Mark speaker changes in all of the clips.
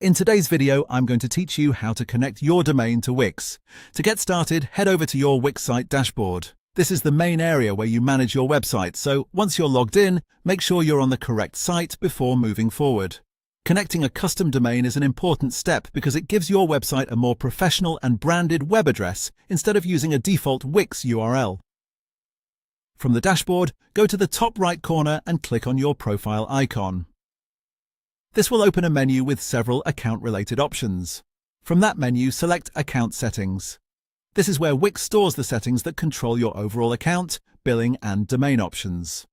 Speaker 1: In today's video, I'm going to teach you how to connect your domain to Wix. To get started, head over to your Wix site dashboard. This is the main area where you manage your website, so once you're logged in, make sure you're on the correct site before moving forward. Connecting a custom domain is an important step because it gives your website a more professional and branded web address instead of using a default Wix URL. From the dashboard, go to the top right corner and click on your profile icon. This will open a menu with several account-related options. From that menu, select Account Settings. This is where Wix stores the settings that control your overall account, billing, and domain options.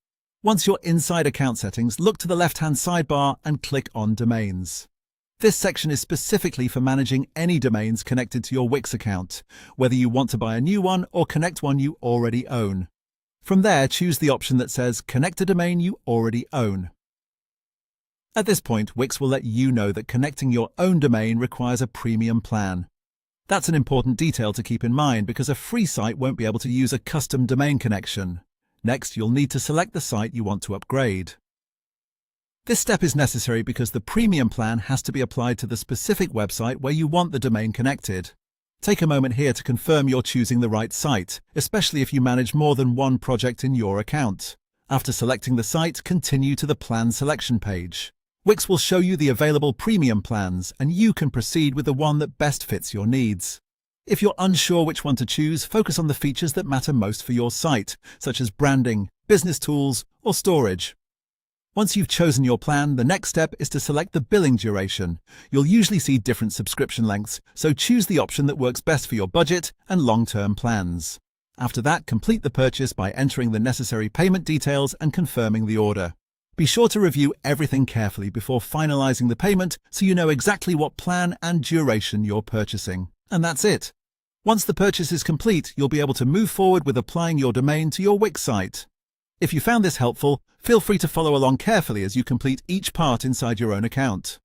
Speaker 1: Once you're inside Account Settings, look to the left-hand sidebar and click on Domains. This section is specifically for managing any domains connected to your Wix account, whether you want to buy a new one or connect one you already own. From there, choose the option that says Connect a domain you already own. At this point, Wix will let you know that connecting your own domain requires a premium plan. That's an important detail to keep in mind because a free site won't be able to use a custom domain connection. Next, you'll need to select the site you want to upgrade. This step is necessary because the premium plan has to be applied to the specific website where you want the domain connected. Take a moment here to confirm you're choosing the right site, especially if you manage more than one project in your account. After selecting the site, continue to the Plan Selection page. Wix will show you the available premium plans, and you can proceed with the one that best fits your needs. If you're unsure which one to choose, focus on the features that matter most for your site, such as branding, business tools, or storage. Once you've chosen your plan, the next step is to select the billing duration. You'll usually see different subscription lengths, so choose the option that works best for your budget and long-term plans. After that, complete the purchase by entering the necessary payment details and confirming the order. Be sure to review everything carefully before finalizing the payment so you know exactly what plan and duration you're purchasing. And that's it. Once the purchase is complete, you'll be able to move forward with applying your domain to your Wix site. If you found this helpful, feel free to follow along carefully as you complete each part inside your own account.